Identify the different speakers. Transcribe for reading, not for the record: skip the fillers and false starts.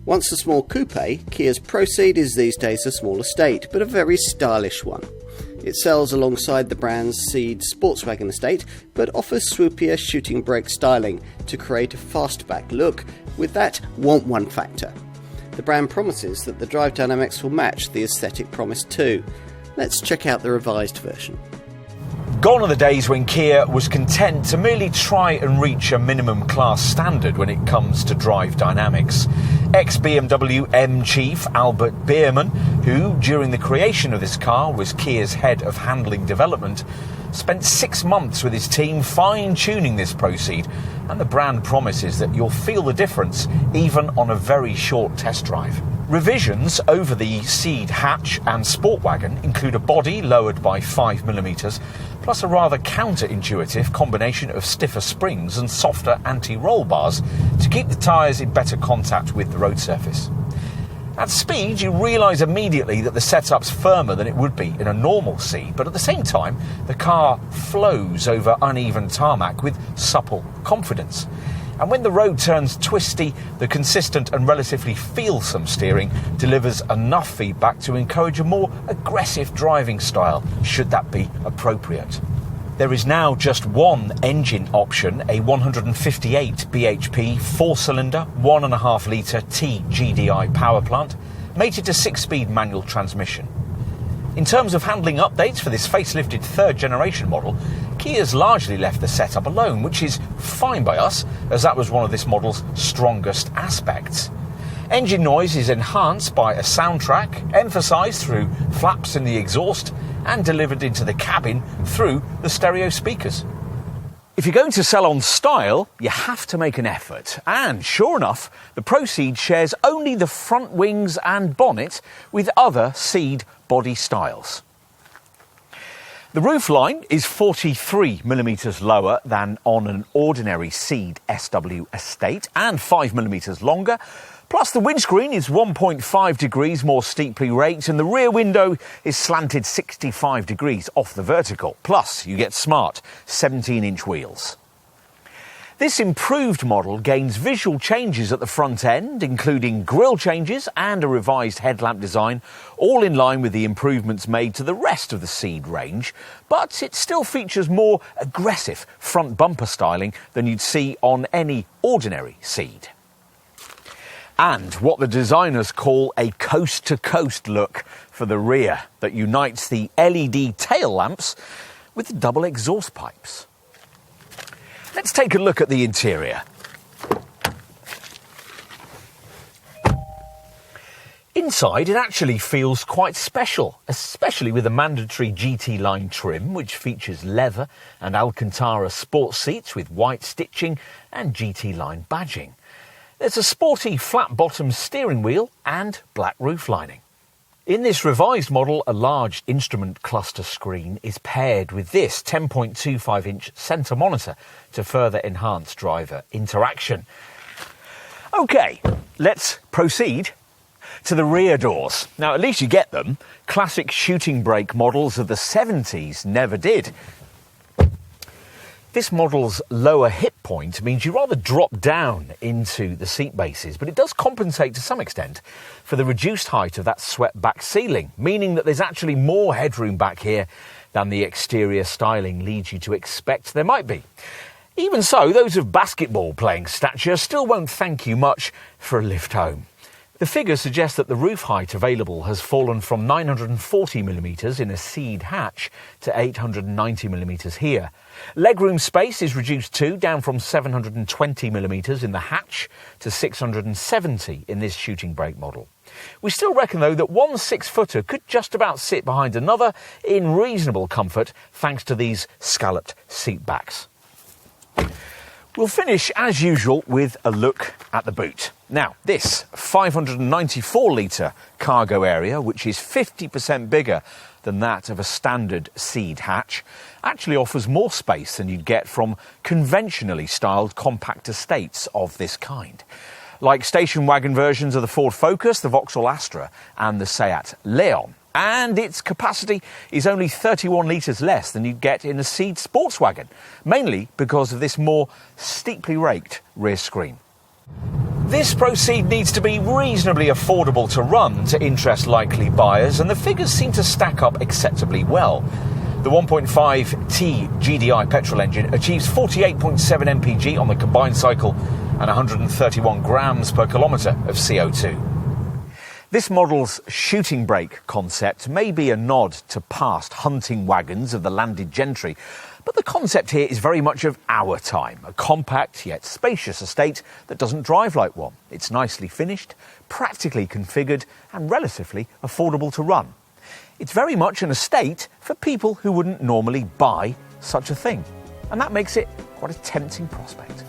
Speaker 1: Once a small coupe, Kia's Ceed is these days a small estate, but a very stylish one. It sells alongside the brand's Ceed Sportswagon estate, but offers swoopier shooting brake styling to create a fastback look with that want one factor. The brand promises that the drive dynamics will match the aesthetic promise too. Let's check out the revised version.
Speaker 2: Gone are the days when Kia was content to merely try and reach a minimum class standard when it comes to drive dynamics. Ex-BMW M-Chief Albert Biermann, who during the creation of this car was Kia's head of handling development, spent 6 months with his team fine-tuning this Ceed, and the brand promises that you'll feel the difference even on a very short test drive. Revisions over the Ceed Hatch and Sportwagon include a body lowered by 5mm, plus a rather counterintuitive combination of stiffer springs and softer anti-roll bars to keep the tyres in better contact with the road surface. At speed, you realise immediately that the setup's firmer than it would be in a normal Ceed, but at the same time, the car flows over uneven tarmac with supple confidence. And when the road turns twisty, the consistent and relatively feelsome steering delivers enough feedback to encourage a more aggressive driving style, should that be appropriate. There is now just one engine option, a 158 bhp 4-cylinder, 1.5 litre T-GDi powerplant, mated to 6-speed manual transmission. In terms of handling updates for this facelifted third-generation model, Kia's largely left the setup alone, which is fine by us, as that was one of this model's strongest aspects. Engine noise is enhanced by a soundtrack, emphasised through flaps in the exhaust, and delivered into the cabin through the stereo speakers. If you're going to sell on style, you have to make an effort. And sure enough, the Ceed shares only the front wings and bonnet with other Ceed body styles. The roofline is 43mm lower than on an ordinary Ceed SW estate and 5mm longer. Plus the windscreen is 1.5 degrees more steeply raked and the rear window is slanted 65 degrees off the vertical. Plus you get smart 17-inch wheels. This improved model gains visual changes at the front end, including grille changes and a revised headlamp design, all in line with the improvements made to the rest of the Ceed range, but it still features more aggressive front bumper styling than you'd see on any ordinary Ceed. And what the designers call a coast-to-coast look for the rear that unites the LED tail lamps with the double exhaust pipes. Let's take a look at the interior. Inside, it actually feels quite special, especially with the mandatory GT line trim, which features leather and Alcantara sports seats with white stitching and GT line badging. There's a sporty flat-bottom steering wheel and black roof lining. In this revised model, a large instrument cluster screen is paired with this 10.25-inch centre monitor to further enhance driver interaction. OK, let's proceed to the rear doors. Now, at least you get them. Classic shooting brake models of the 70s never did. This model's lower hip point means you rather drop down into the seat bases, but it does compensate to some extent for the reduced height of that swept back ceiling, meaning that there's actually more headroom back here than the exterior styling leads you to expect there might be. Even so, those of basketball playing stature still won't thank you much for a lift home. The figures suggest that the roof height available has fallen from 940mm in a Ceed Hatch to 890mm here. Legroom space is reduced too, down from 720mm in the Hatch to 670 in this shooting brake model. We still reckon, though, that one 6-footer could just about sit behind another in reasonable comfort thanks to these scalloped seat backs. We'll finish, as usual, with a look at the boot. Now, this 594-litre cargo area, which is 50% bigger than that of a standard Ceed Hatch, actually offers more space than you'd get from conventionally styled compact estates of this kind. Like station wagon versions of the Ford Focus, the Vauxhall Astra and the Seat Leon. And its capacity is only 31 litres less than you'd get in a Ceed Sportswagon, mainly because of this more steeply raked rear screen. This Proceed needs to be reasonably affordable to run to interest likely buyers, and the figures seem to stack up acceptably well. The 1.5 T-GDi petrol engine achieves 48.7 mpg on the combined cycle and 131 grams per kilometre of CO2. This model's shooting brake concept may be a nod to past hunting wagons of the landed gentry, but the concept here is very much of our time, a compact yet spacious estate that doesn't drive like one. It's nicely finished, practically configured and relatively affordable to run. It's very much an estate for people who wouldn't normally buy such a thing, and that makes it quite a tempting prospect.